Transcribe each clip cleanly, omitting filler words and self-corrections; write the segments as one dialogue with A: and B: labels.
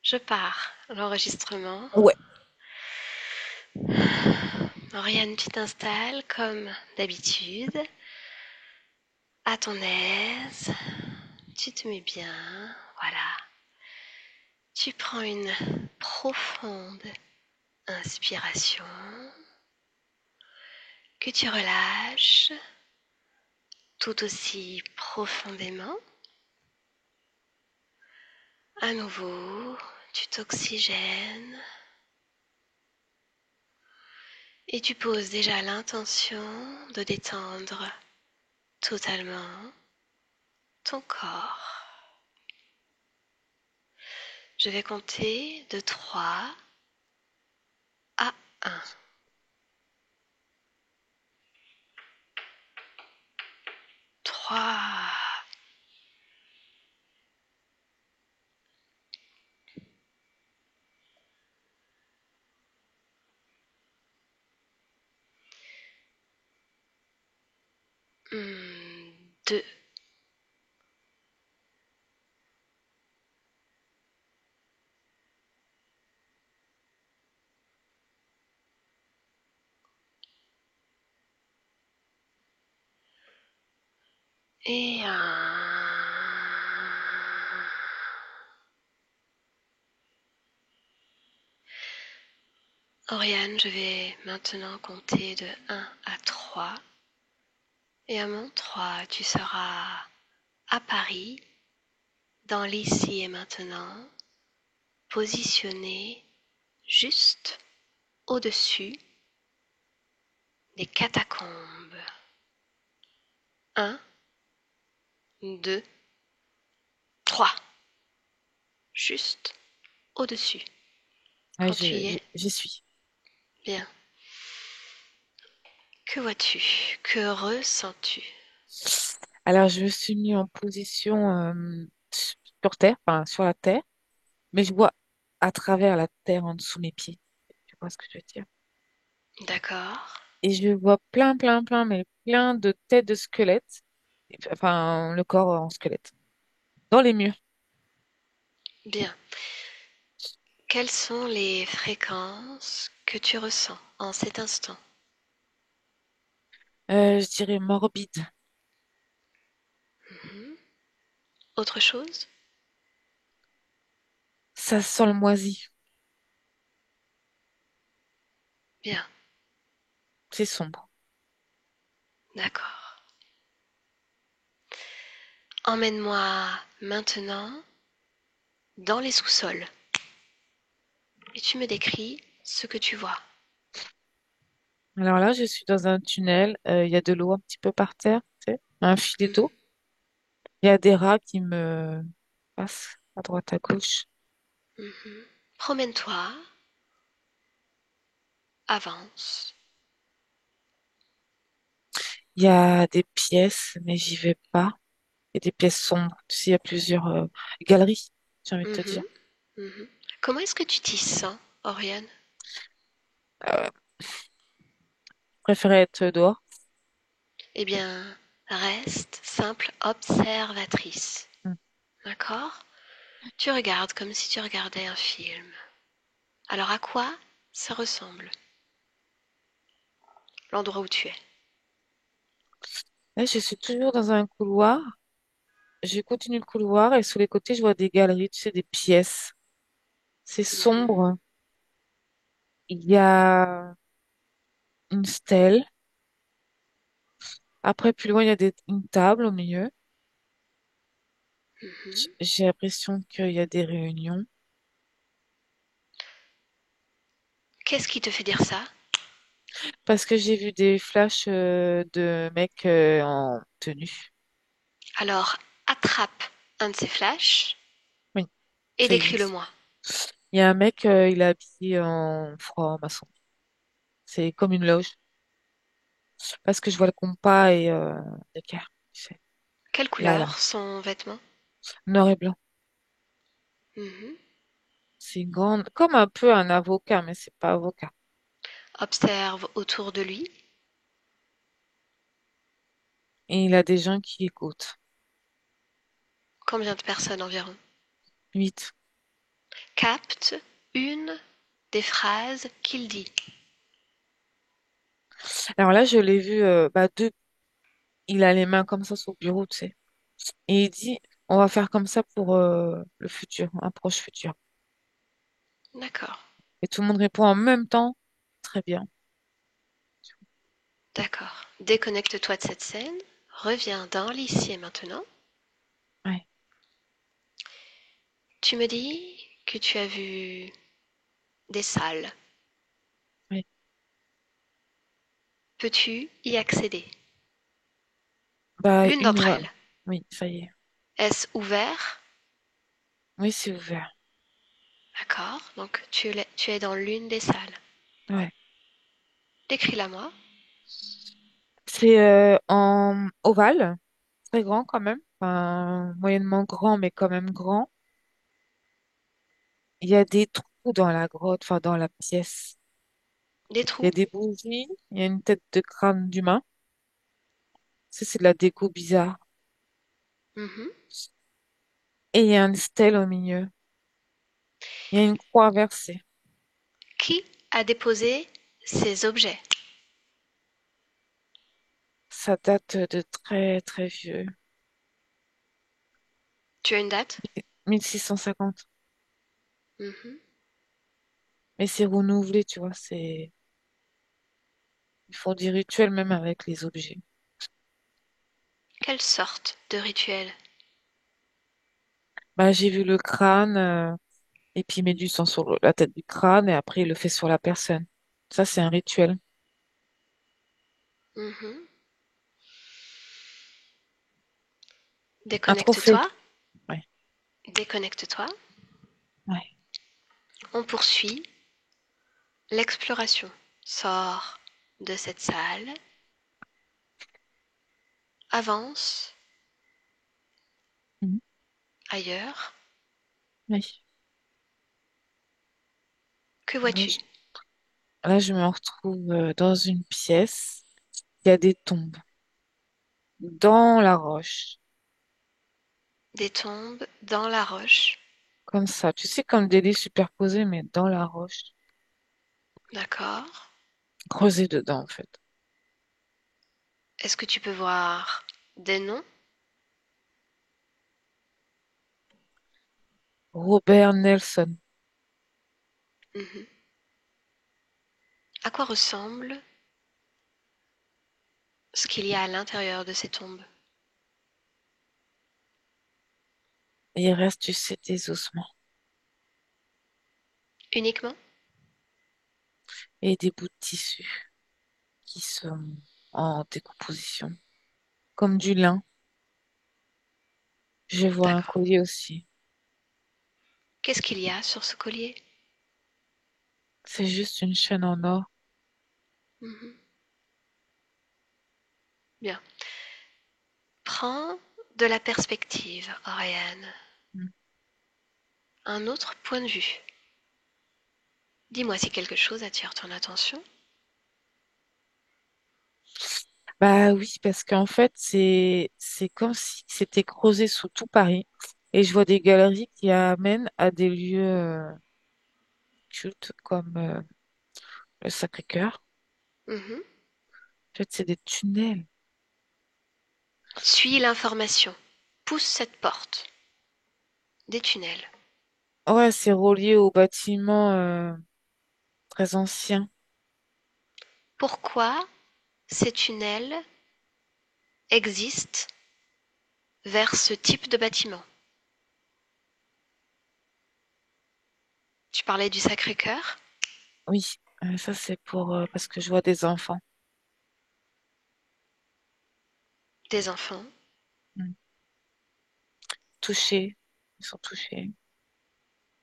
A: Je pars. L'enregistrement.
B: Ouais.
A: Oriane, tu t'installes comme d'habitude, à ton aise. Tu te mets bien. Voilà. Tu prends une profonde inspiration que tu relâches tout aussi profondément. À nouveau, tu t'oxygènes et tu poses déjà l'intention de détendre totalement ton corps. Je vais compter de 3 à 1. 3, 2, et 1. Oriane, je vais maintenant compter de 1 à 3. Et à mon 3, tu seras à Paris, dans l'ici et maintenant, positionné juste au-dessus des catacombes. 1, 2, 3. Juste au-dessus.
B: Ouais,
A: Quand tu y es,
B: j'y suis.
A: bien. Que vois-tu? Que ressens-tu?
B: Alors, je me suis mis en position sur terre, enfin sur la terre, mais je vois à travers la terre en dessous mes pieds. Tu vois ce que je veux dire?
A: D'accord.
B: Et je vois mais plein de têtes de squelettes, enfin le corps en squelette, dans les murs.
A: Bien. Quelles sont les fréquences que tu ressens en cet instant?
B: Je dirais morbide.
A: Mhm. Autre chose?
B: Ça sent le moisi.
A: Bien.
B: C'est sombre.
A: D'accord. Emmène-moi maintenant dans les sous-sols et tu me décris ce que tu vois.
B: Alors là, je suis dans un tunnel. Il y a de l'eau un petit peu par terre, tu sais, un filet
A: Mhm.
B: d'eau. Il y a des rats qui me passent à droite, à gauche.
A: Mhm. Promène-toi, avance.
B: Il y a des pièces, mais j'y vais pas. Il y a des pièces sombres. Tu sais, il y a plusieurs galeries, j'ai envie de te dire.
A: Mhm. Mhm. Comment est-ce que tu t'y sens, Oriane?
B: Euh, je préférais être dehors.
A: Eh bien, reste simple observatrice.
B: Hmm.
A: D'accord? Tu regardes comme si tu regardais un film. Alors à quoi ça ressemble, l'endroit où tu es?
B: Là, je suis toujours dans un couloir. Je continue le couloir et sur les côtés, je vois des galeries, tu sais, des pièces. C'est
A: Mhm.
B: sombre. Il y a une stèle. Après, plus loin, il y a une table au milieu.
A: Mhm.
B: J'ai l'impression qu'il y a des réunions.
A: Qu'est-ce qui te fait dire ça?
B: Parce que j'ai vu des flashs de mecs en tenue.
A: Alors, attrape un de ces flashs
B: Oui,
A: et
B: ça existe.
A: décris-le-moi.
B: Il y a un mec, il est habillé en franc-maçon. C'est comme une loge. Parce que je vois le compas et le cœur, tu sais.
A: Quelle
B: Là, là.
A: couleur son vêtement?
B: Noir et blanc.
A: Mhm.
B: C'est une grande, comme un peu un avocat, mais c'est pas avocat.
A: Observe autour de lui.
B: Et il a des gens qui écoutent.
A: Combien de personnes environ?
B: 8.
A: Capte une des phrases qu'il dit.
B: Alors là, je l'ai vu, il a les mains comme ça sur le bureau, tu sais. Et il dit, on va faire comme ça pour le futur, un proche futur.
A: D'accord,
B: Et tout le monde répond en même temps, très bien.
A: d'accord. Déconnecte-toi de cette scène, reviens dans l'ici et maintenant.
B: Ouais,
A: Tu me dis que tu as vu des salles.
B: ouais.
A: Peux-tu y accéder?
B: Bah,
A: L'une
B: une,
A: d'entre
B: ouais.
A: elles.
B: Oui, ça y est.
A: Est-ce ouvert?
B: Oui, c'est ouvert.
A: D'accord, donc tu es dans l'une des salles.
B: Ouais.
A: Décris-la moi.
B: C'est en ovale, très grand quand même. Enfin, moyennement grand, mais quand même grand. Il y a des trous dans la grotte, enfin dans la pièce.
A: Des
B: Il y a
A: trous?
B: des bougies, il y a une tête de crâne d'humain. Ça, c'est de la déco bizarre.
A: Mhm.
B: Et il y a une stèle au milieu. Il y a une croix versée.
A: Qui a déposé ces objets?
B: Ça date de très très vieux.
A: Tu as une date?
B: 1650.
A: Mhm.
B: Mais c'est renouvelé, tu vois. Ils font des rituels même avec les objets.
A: Quelle sorte de rituel?
B: Bah, j'ai vu le crâne, et puis il met du sang sur la tête du crâne, et après il le fait sur la personne. Ça, c'est un rituel.
A: Mhm.
B: Un trophée.
A: Déconnecte-toi,
B: Ouais,
A: déconnecte-toi.
B: ouais.
A: On poursuit l'exploration. Sors de cette salle, avance
B: Mhm.
A: ailleurs.
B: Oui.
A: Que
B: Là,
A: vois-tu?
B: je me retrouve dans une pièce. Il y a des tombes dans la roche,
A: Des tombes dans la roche.
B: comme ça. Tu sais, comme des lits superposés, mais dans la roche,
A: D'accord.
B: creusés dedans, en fait.
A: Est-ce que tu peux voir des noms?
B: Robert Nelson.
A: Mhm. À quoi ressemble ce qu'il y a à l'intérieur de ces tombes?
B: Et il reste, tu sais, des ossements
A: Uniquement?
B: et des bouts de tissu qui sont en décomposition, comme du lin. Je vois un
A: D'accord.
B: collier aussi.
A: Qu'est-ce qu'il y a sur ce collier?
B: C'est juste une chaîne en or.
A: Mhm. Bien. Prends de la perspective, Oriane.
B: Mm.
A: Un autre point de vue. Dis-moi si quelque chose attire ton attention.
B: Bah oui, parce qu'en fait, c'est comme si c'était creusé sous tout Paris. Et je vois des galeries qui amènent à des lieux cultes comme le Sacré-Cœur.
A: Mhm.
B: En fait, c'est des tunnels.
A: Suis l'information. Pousse cette porte. Des tunnels.
B: Ouais, c'est relié aux bâtiments très anciens.
A: Pourquoi ces tunnels existent vers ce type de bâtiment? Tu parlais du Sacré-Cœur,
B: Oui, ça c'est pour parce que je vois des enfants
A: des enfants.
B: mm, touchés. Ils sont touchés.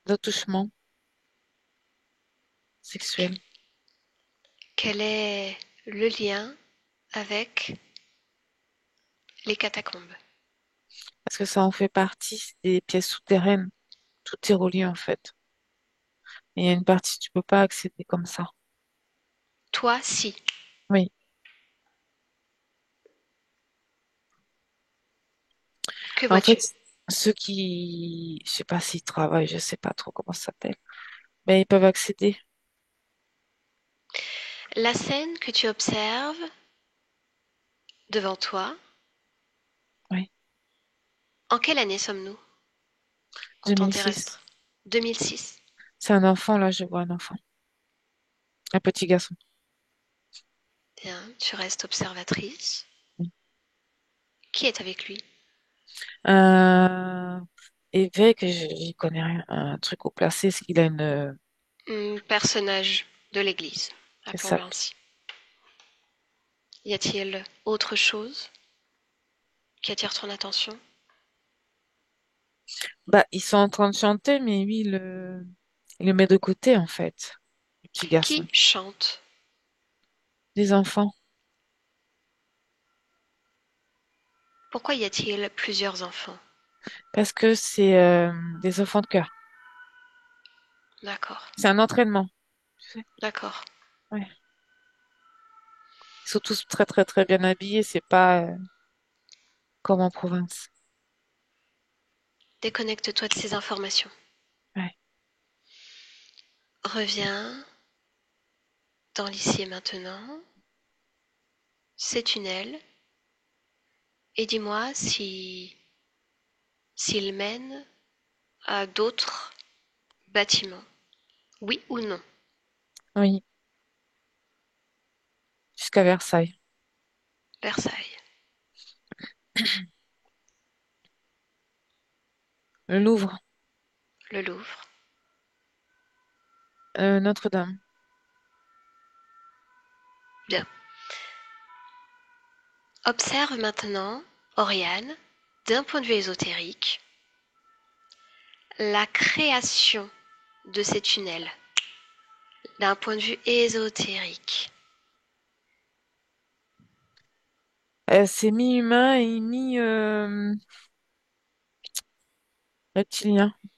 B: D'attouchement sexuel.
A: Quel est le lien avec les catacombes?
B: Parce que ça en fait partie, c'est des pièces souterraines. Tout est relié en fait. Et il y a une partie, tu peux pas accéder comme ça.
A: Toi, si.
B: Oui.
A: Que
B: En fait,
A: vois-tu?
B: ceux qui, je sais pas s'ils travaillent, je sais pas trop comment ça s'appelle, mais ils peuvent accéder.
A: La scène que tu observes devant toi,
B: Oui,
A: en quelle année sommes-nous en temps
B: 2006.
A: terrestre? 2006.
B: C'est un enfant, là, je vois un enfant, un petit garçon.
A: Bien, tu restes observatrice. Qui est avec lui?
B: Un évêque, j'y connais rien, un truc au placé, est-ce qu'il a une,
A: Personnage de l'Église,
B: c'est ça.
A: appelons-le ainsi. Y a-t-il autre chose qui attire ton attention?
B: Bah, ils sont en train de chanter, mais lui, il le met de côté, en fait, le petit garçon.
A: Qui chante?
B: Des enfants,
A: Pourquoi y a-t-il plusieurs enfants?
B: parce que c'est des enfants de cœur.
A: D'accord,
B: C'est un entraînement, tu sais.
A: d'accord.
B: Ouais. Ils sont tous très, très, très bien habillés, c'est pas comme en province.
A: Déconnecte-toi de ces informations.
B: Ouais.
A: Reviens dans l'ici et maintenant, ces tunnels, et dis-moi si s'ils mènent à d'autres bâtiments. Oui ou non?
B: Oui, jusqu'à Versailles.
A: Versailles,
B: Le Louvre,
A: le Louvre.
B: Notre-Dame.
A: Bien. Observe maintenant, Oriane, d'un point de vue ésotérique, la création de ces tunnels, d'un point de vue ésotérique.
B: C'est mi-humain et mi-reptilien.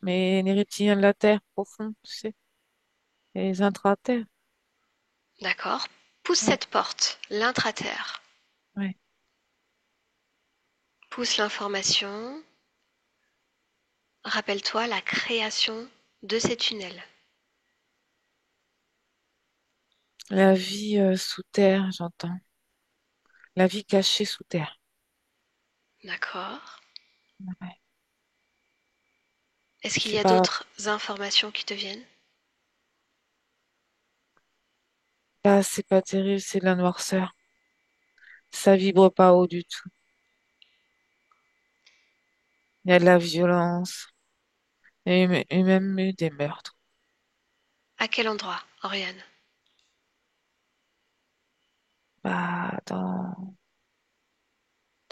B: Mais les reptiliens de la Terre profonde, tu sais, et les intraterres.
A: D'accord? Pousse
B: Ouais,
A: cette porte, l'intraterre.
B: ouais.
A: Pousse l'information. Rappelle-toi la création de ces tunnels.
B: La vie sous terre, j'entends. La vie cachée sous terre.
A: D'accord?
B: Ouais.
A: Est-ce qu'il y
B: C'est
A: a
B: pas,
A: d'autres informations qui te viennent?
B: c'est pas terrible, c'est de la noirceur. Ça vibre pas haut du tout. Il y a de la violence et même eu des meurtres.
A: À quel endroit, Oriane?
B: Bah, dans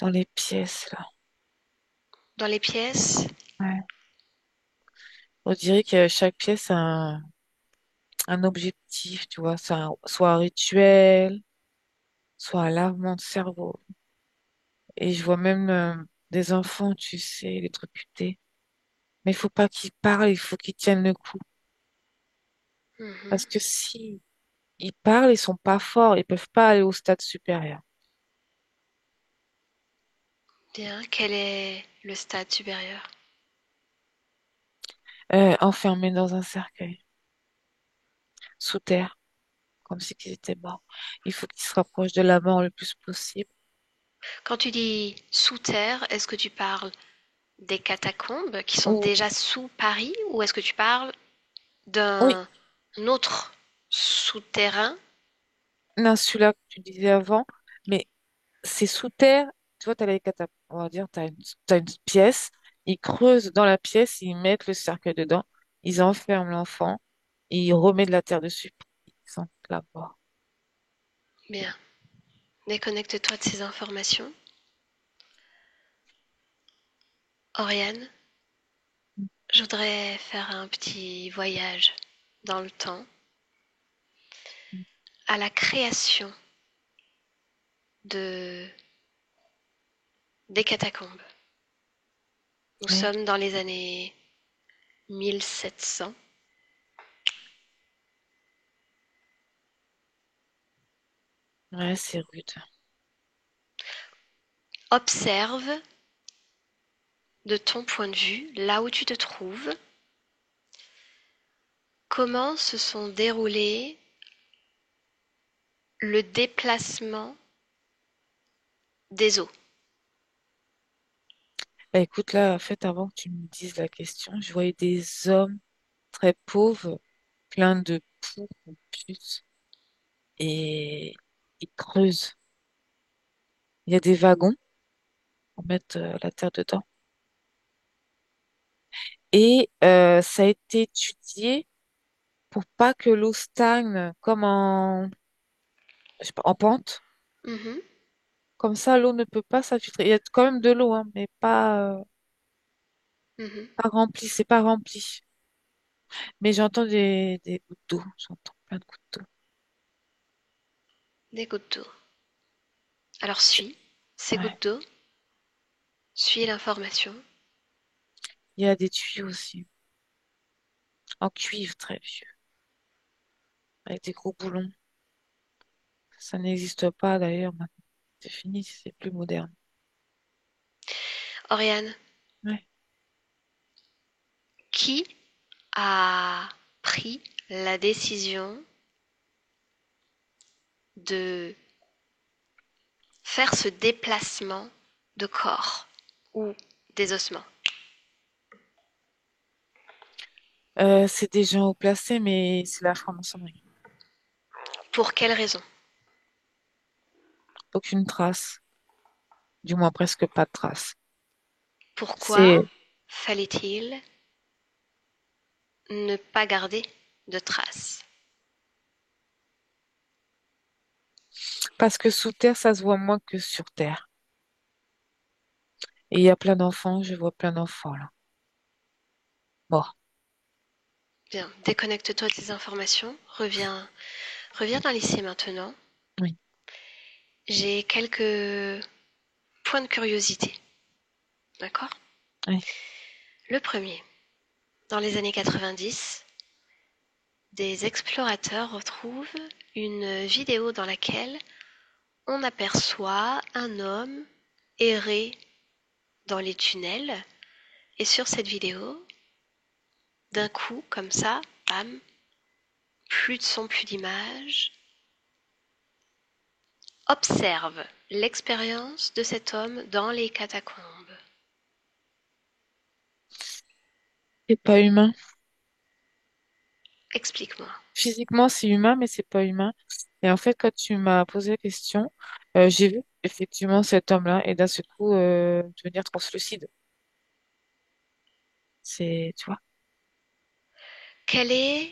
B: les pièces, là.
A: Dans les pièces?
B: Ouais. On dirait que chaque pièce a un objectif, tu vois, soit un rituel, soit un lavement de cerveau. Et je vois même des enfants, tu sais, électrocutés. Mais il faut pas qu'ils parlent, il faut qu'ils tiennent le coup.
A: Mhm.
B: Parce que si ils parlent, ils sont pas forts, ils peuvent pas aller au stade supérieur.
A: Bien. Quel est le stade supérieur?
B: Enfermés dans un cercueil, sous terre, comme si ils étaient morts. Il faut qu'ils se rapprochent de la mort le plus possible.
A: Quand tu dis sous terre, est-ce que tu parles des catacombes qui sont
B: Ou,
A: déjà sous Paris ou est-ce que tu parles
B: oui,
A: d'un autre souterrain?
B: non, celui-là que tu disais avant, mais c'est sous terre. Tu vois, t'as les catapultes, on va dire, t'as une pièce, ils creusent dans la pièce, ils mettent le cercueil dedans, ils enferment l'enfant, et ils remettent de la terre dessus, ils sont là-bas.
A: Bien. Déconnecte-toi de ces informations. Oriane, je voudrais faire un petit voyage dans le temps à la création de, des catacombes. Nous
B: Oui,
A: sommes dans les années 1700.
B: ouais, c'est rude.
A: Observe de ton point de vue, là où tu te trouves, comment se sont déroulés le déplacement des eaux.
B: Bah, écoute, là, en fait, avant que tu me dises la question, je voyais des hommes très pauvres, pleins de poux en plus, et ils creusent. Il y a des wagons pour mettre la terre dedans. Et ça a été étudié pour pas que l'eau stagne comme je sais pas, en pente.
A: Mhm,
B: Comme ça, l'eau ne peut pas s'infiltrer. Il y a quand même de l'eau, hein, mais
A: mhm.
B: pas rempli, c'est pas rempli. Mais j'entends des gouttes d'eau. J'entends plein de gouttes d'eau.
A: Des gouttes d'eau. Alors suis ces
B: Ouais.
A: gouttes d'eau, suis l'information.
B: Il y a des tuyaux aussi, en cuivre très vieux, avec des gros boulons. Ça n'existe pas d'ailleurs maintenant. C'est fini, c'est plus moderne.
A: Oriane,
B: Ouais.
A: qui a pris la décision de faire ce déplacement de corps ou des ossements?
B: C'est des gens haut placés, mais c'est la franc-maçonnerie.
A: Pour quelle raison?
B: Aucune trace, du moins presque pas de trace.
A: Pourquoi
B: C'est
A: fallait-il ne pas garder de traces?
B: parce que sous terre, ça se voit moins que sur terre. Et il y a plein d'enfants, je vois plein d'enfants là. Bon,
A: Bien, déconnecte-toi de ces informations, reviens dans l'ici et maintenant.
B: oui,
A: J'ai quelques points de curiosité, d'accord?
B: oui.
A: Le premier, dans les années 90, des explorateurs retrouvent une vidéo dans laquelle on aperçoit un homme errer dans les tunnels et sur cette vidéo, d'un coup, comme ça, bam, plus de son, plus d'image, observe l'expérience de cet homme dans les catacombes.
B: C'est pas humain.
A: Explique-moi.
B: Physiquement, c'est humain, mais c'est pas humain. Et en fait, quand tu m'as posé la question, j'ai vu effectivement cet homme-là et d'un seul coup devenir translucide. C'est, tu vois,
A: Quel est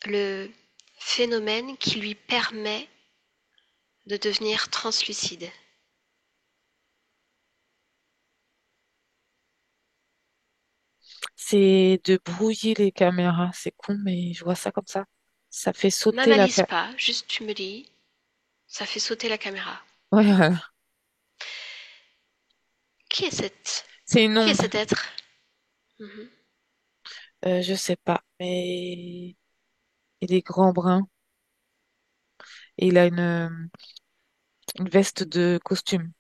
A: le phénomène qui lui permet de devenir translucide?
B: c'est de brouiller les caméras. C'est con, mais je vois ça comme ça. Ça fait sauter la
A: N'analyse
B: ca...
A: pas, juste tu me dis, ça fait sauter la caméra.
B: Ouais, voilà.
A: Qui est cette,
B: C'est une
A: qui est
B: onde.
A: cet être? Mhm.
B: Je sais pas, mais il est grand brun et il a une veste de costume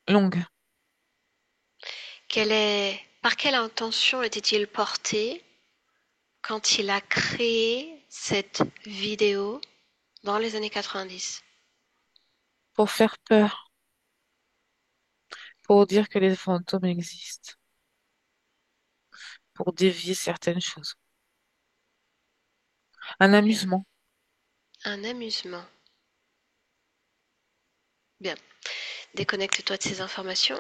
B: longue.
A: Par quelle intention était-il porté quand il a créé cette vidéo dans les années 90?
B: Pour faire peur, pour dire que les fantômes existent, pour dévier certaines choses. Un
A: Bien.
B: amusement.
A: Un amusement. Bien. Déconnecte-toi de ces informations.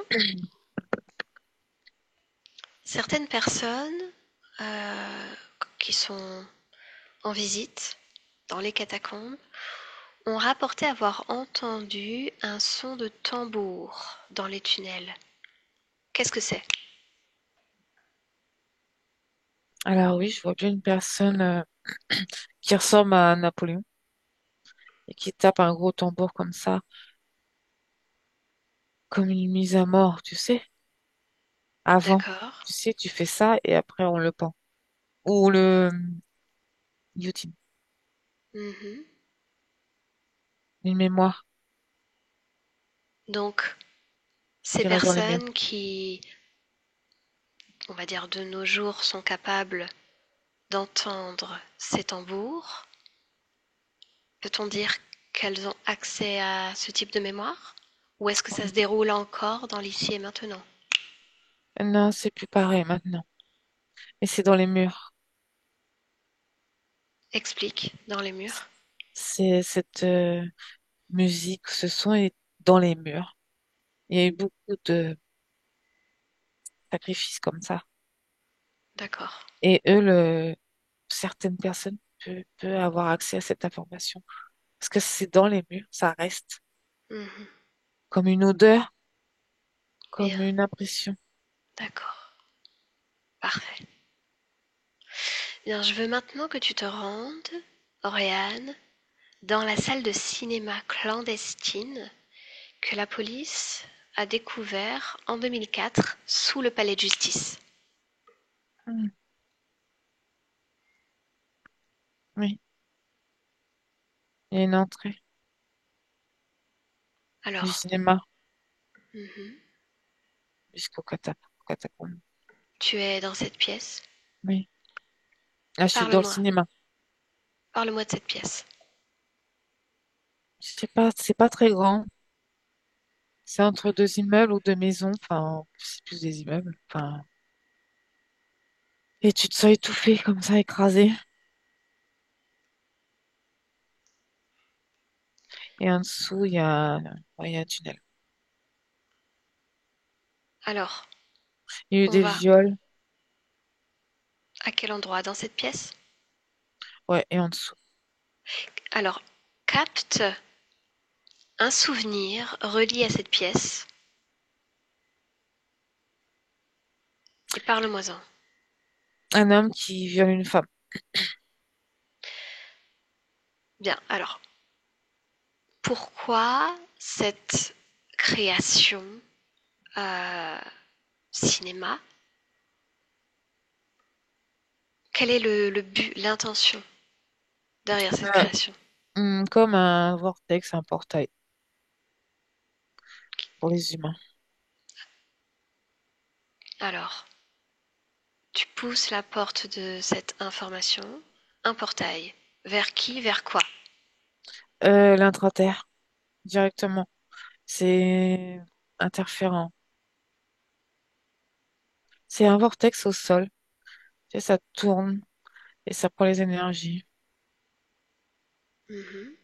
A: Certaines personnes qui sont en visite dans les catacombes ont rapporté avoir entendu un son de tambour dans les tunnels. Qu'est-ce que c'est?
B: Alors oui, je vois bien une personne qui ressemble à Napoléon et qui tape un gros tambour comme ça, comme une mise à mort, tu sais. Avant,
A: D'accord.
B: tu sais, tu fais ça et après on le pend. Ou le guillotine.
A: Mhm.
B: Une mémoire
A: Donc, ces
B: qui reste dans les murs.
A: personnes qui on va dire de nos jours, sont capables d'entendre ces tambours? Peut-on dire qu'elles ont accès à ce type de mémoire? Ou est-ce que ça se déroule encore dans l'ici et maintenant?
B: Non, c'est plus pareil maintenant. Et c'est dans les murs.
A: Explique dans les murs.
B: C'est cette musique, ce son est dans les murs. Il y a eu beaucoup de sacrifices comme ça.
A: D'accord.
B: Et certaines personnes peuvent avoir accès à cette information. Parce que c'est dans les murs, ça reste
A: Mhm.
B: comme une odeur,
A: Bien,
B: comme une impression.
A: d'accord. Parfait. Bien, je veux maintenant que tu te rendes, Oriane, dans la salle de cinéma clandestine que la police a découvert en 2004 sous le palais de justice.
B: Hmm, oui, il y a une entrée du
A: Alors,
B: cinéma
A: mhm,
B: jusqu'au catacombe.
A: tu es dans cette pièce.
B: Oui. Là, je suis dans le
A: Parle-moi.
B: cinéma.
A: Parle-moi de cette pièce.
B: Je sais pas, c'est pas très grand. C'est entre deux immeubles ou deux maisons. Enfin, c'est plus des immeubles. Enfin, et tu te sens étouffé comme ça, écrasé. Et en dessous, ouais, il y a un tunnel.
A: Alors,
B: Il y a eu
A: on
B: des
A: va
B: viols.
A: à quel endroit dans cette pièce?
B: Ouais, et en dessous.
A: Alors, capte un souvenir relié à cette pièce et parle-moi-en.
B: Un homme qui viole une femme.
A: Bien, alors, pourquoi cette création euh, cinéma? Quel est le but, l'intention derrière cette
B: Euh,
A: création?
B: Comme un vortex, un portail pour les humains.
A: Alors, tu pousses la porte de cette information, un portail. Vers qui, vers quoi?
B: L'intraterre, directement. C'est interférent. C'est un vortex au sol. Tu sais, ça tourne et ça prend les énergies.
A: Mhm.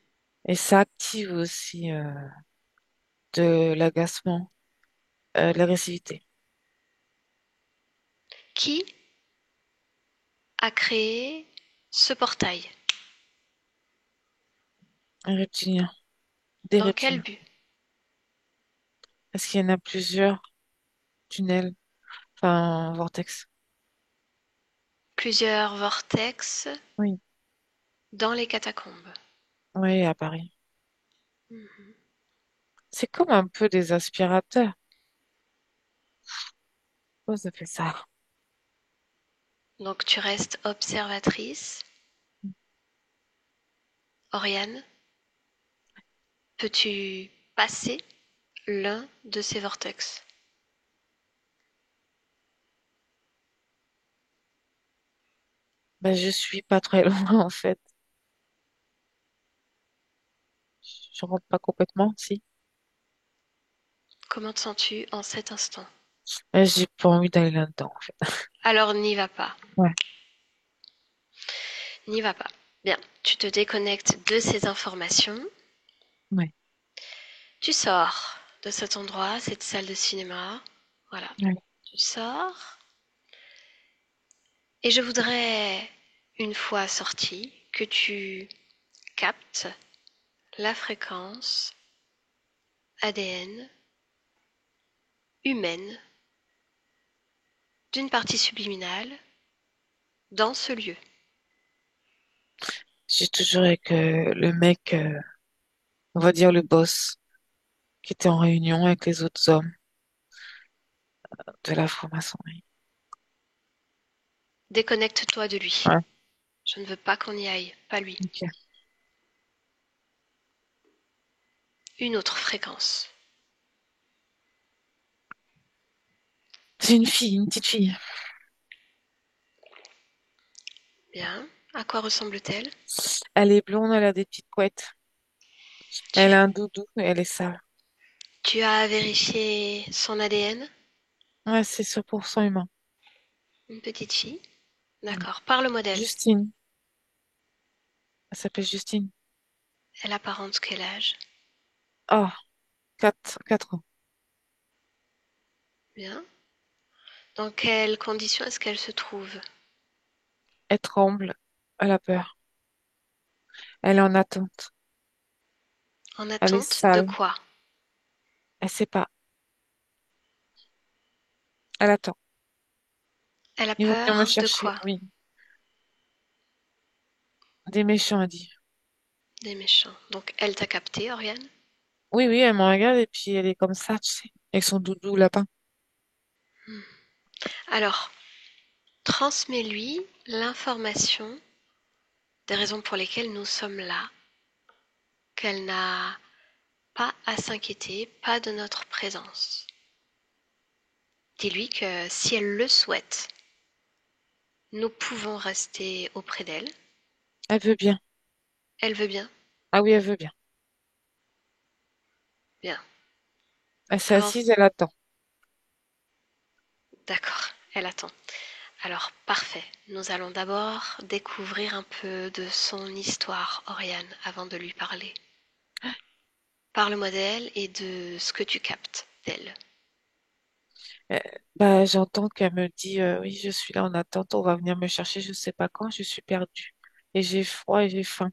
B: Et ça active aussi de l'agacement, de l'agressivité.
A: Qui a créé ce portail?
B: Un reptilien, des
A: Dans quel
B: reptiliens.
A: but?
B: Est-ce qu'il y en a plusieurs tunnels, enfin vortex?
A: Plusieurs vortex
B: Oui,
A: dans les catacombes.
B: oui, à Paris.
A: Mhm.
B: C'est comme un peu des aspirateurs. Pourquoi ça fait ça?
A: Donc tu restes observatrice. Oriane, peux-tu passer l'un de ces vortex?
B: Ben, je suis pas très loin en fait. Je rentre pas complètement, si.
A: Comment te sens-tu en cet instant?
B: Mais j'ai pas envie d'aller là-dedans en fait.
A: Alors n'y va pas.
B: Ouais,
A: N'y va pas. Bien, tu te déconnectes de ces informations.
B: ouais,
A: Tu sors de cet endroit, cette salle de cinéma. Voilà.
B: ouais.
A: Tu sors. Et je voudrais, une fois sorti, que tu captes la fréquence ADN humaine d'une partie subliminale dans ce lieu.
B: J'ai toujours avec le mec, on va dire le boss, qui était en réunion avec les autres hommes de la franc-maçonnerie.
A: Déconnecte-toi de lui.
B: Ouais,
A: Je ne veux pas qu'on y aille, pas lui.
B: ok.
A: Une autre fréquence.
B: C'est une fille, une petite fille.
A: Bien. À quoi ressemble-t-elle?
B: Elle est blonde, elle a des petites couettes. Elle
A: Tu,
B: a un doudou et elle est sale.
A: tu as vérifié son ADN?
B: Ouais, c'est 100% humain.
A: Une petite fille?
B: Mm.
A: D'accord. Parle-moi d'elle.
B: Justine. Elle s'appelle Justine.
A: Elle apparente quel âge?
B: Ah, 4 ans.
A: Bien. Dans quelles conditions est-ce qu'elle se trouve?
B: Elle tremble. Elle a peur. Elle est en attente.
A: En
B: Elle est
A: attente de
B: sale.
A: quoi?
B: Elle sait pas. Elle attend.
A: Elle a
B: Ils vont venir me
A: peur de
B: chercher.
A: quoi?
B: Oui. Des méchants, elle dit.
A: Des méchants. Donc elle t'a capté, Oriane?
B: Oui, oui, elle me regarde et puis elle est comme ça, tu sais. Avec son doudou lapin.
A: Hmm. Alors, transmets-lui l'information des raisons pour lesquelles nous sommes là, qu'elle n'a pas à s'inquiéter, pas de notre présence. Dis-lui que si elle le souhaite, nous pouvons rester auprès d'elle.
B: Elle veut bien.
A: Elle veut bien.
B: Ah oui, elle veut bien.
A: Bien.
B: Elle s'est
A: Avance.
B: assise, elle attend.
A: D'accord. Elle attend. Alors, parfait. Nous allons d'abord découvrir un peu de son histoire, Oriane, avant de lui parler. Parle-moi d'elle et de ce que tu captes d'elle.
B: Euh, Bah, j'entends qu'elle me dit, oui, je suis là en attente, on va venir me chercher, je sais pas quand, je suis perdue. Et j'ai froid et j'ai faim.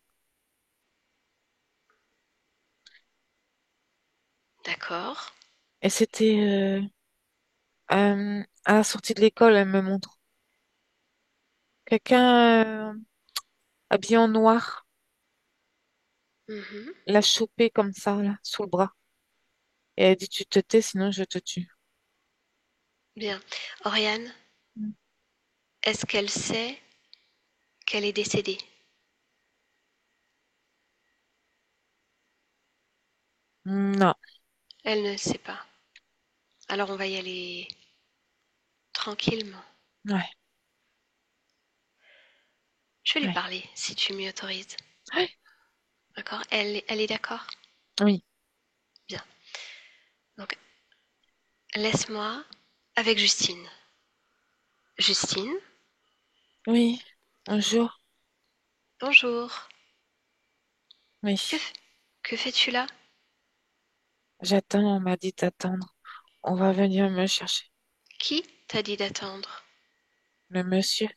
A: D'accord.
B: Et c'était à la sortie de l'école, elle me montre. Quelqu'un habillé en noir
A: Mhm.
B: l'a chopé comme ça, là, sous le bras. Et elle dit, tu te tais, sinon je te tue.
A: Bien. Oriane,
B: Mm.
A: est-ce qu'elle sait qu'elle est décédée?
B: Non,
A: Elle ne le sait pas. Alors on va y aller tranquillement.
B: ouais,
A: Je vais lui
B: ouais,
A: parler si tu m'y autorises.
B: ouais,
A: D'accord? Elle est d'accord?
B: oui,
A: Bien. Donc laisse-moi avec Justine. Justine,
B: oui, un jour,
A: bonjour.
B: oui.
A: Que, que fais-tu là?
B: J'attends, on m'a dit d'attendre. On va venir me chercher.
A: Qui t'a dit d'attendre?
B: Le monsieur,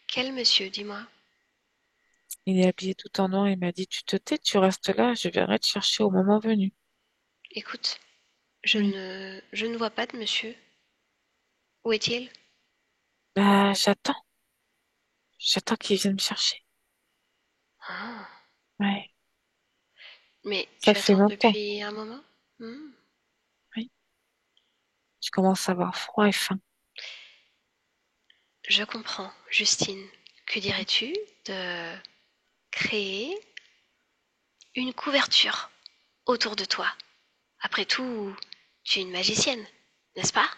A: Quel monsieur, dis-moi?
B: il est habillé tout en noir, il m'a dit, tu te tais, tu restes là, je viendrai te chercher au moment venu.
A: Écoute,
B: Oui.
A: je ne vois pas de monsieur. Où est-il?
B: Bah, j'attends qu'il vienne me chercher.
A: Ah,
B: Ouais,
A: mais
B: ça
A: tu
B: fait
A: attends
B: longtemps.
A: depuis un moment? Hmm.
B: Oui, je commence à avoir froid et faim.
A: Je comprends, Justine. Que dirais-tu de créer une couverture autour de toi? Après tout, tu es une magicienne, n'est-ce pas?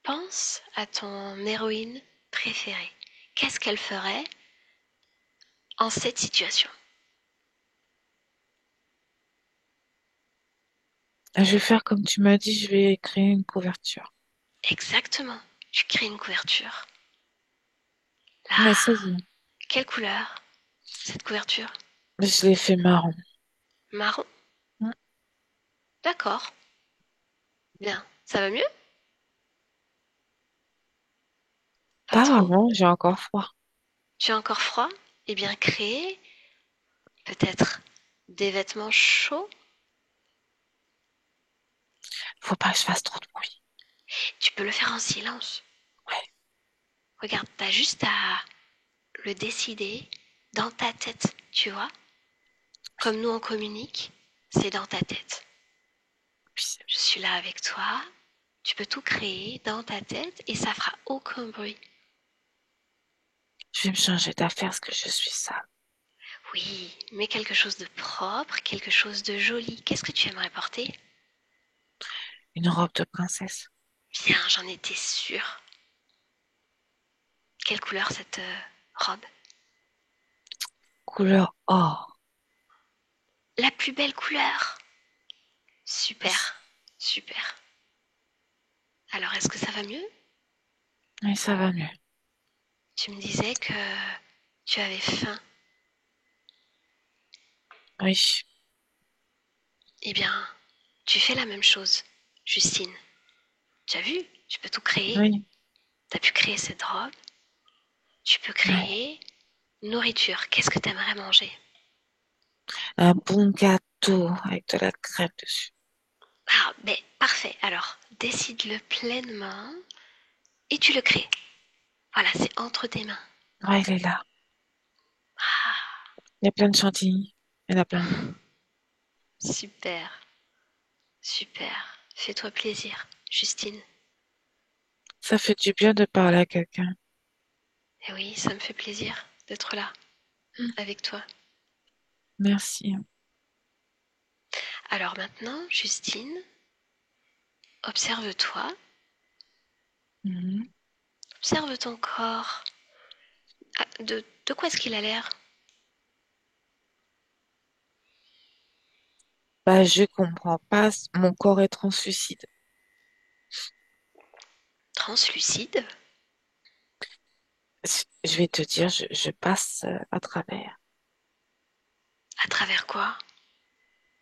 A: Pense à ton héroïne préférée. Qu'est-ce qu'elle ferait en cette situation?
B: Je vais faire comme tu m'as dit, je vais créer une couverture.
A: Exactement. Tu crées une couverture. Là,
B: Mais ça y est,
A: quelle couleur cette couverture?
B: je l'ai fait marron.
A: Marron.
B: Hmm.
A: D'accord. Bien. Ça va mieux? Pas
B: Pas
A: trop?
B: vraiment, j'ai encore froid.
A: Tu as encore froid? Eh bien, crée peut-être des vêtements chauds.
B: Faut pas que je fasse trop de bruit.
A: Tu peux le faire en silence.
B: Ouais,
A: Regarde, t'as juste à le décider dans ta tête, tu vois? Comme nous on communique, c'est dans ta tête.
B: puis,
A: Je suis là avec toi, tu peux tout créer dans ta tête et ça fera aucun bruit.
B: je vais me changer d'affaire parce que je suis sale.
A: Oui, mais quelque chose de propre, quelque chose de joli. Qu'est-ce que tu aimerais porter?
B: Une robe de princesse.
A: Bien, j'en étais sûre. Quelle couleur cette robe?
B: Couleur or.
A: La plus belle couleur. Super,
B: Oui,
A: super. Alors, est-ce que ça va mieux?
B: oui, ça va mieux.
A: Tu me disais que tu avais faim.
B: Oui,
A: Eh bien, tu fais la même chose, Justine. Tu as vu? Tu peux tout créer.
B: oui,
A: Tu as pu créer cette robe. Tu peux
B: oui.
A: créer nourriture. Qu'est-ce que tu aimerais manger?
B: Un bon gâteau avec de la crème dessus.
A: Ah, ben, parfait. Alors, décide-le pleinement et tu le crées. Voilà, c'est entre tes mains.
B: Ouais, il est là.
A: Ah,
B: Il y a plein de chantilly. Il y en a plein.
A: super, super. Fais-toi plaisir, Justine.
B: Ça fait du bien de parler à quelqu'un.
A: Et oui, ça me fait plaisir d'être là
B: Mm.
A: avec toi.
B: Merci.
A: Alors maintenant, Justine, observe-toi,
B: Mhm.
A: observe ton corps. Ah, de quoi est-ce qu'il a l'air?
B: Bah, je comprends pas. Mon corps est translucide.
A: Translucide?
B: Je vais te dire, je passe à travers.
A: À travers quoi?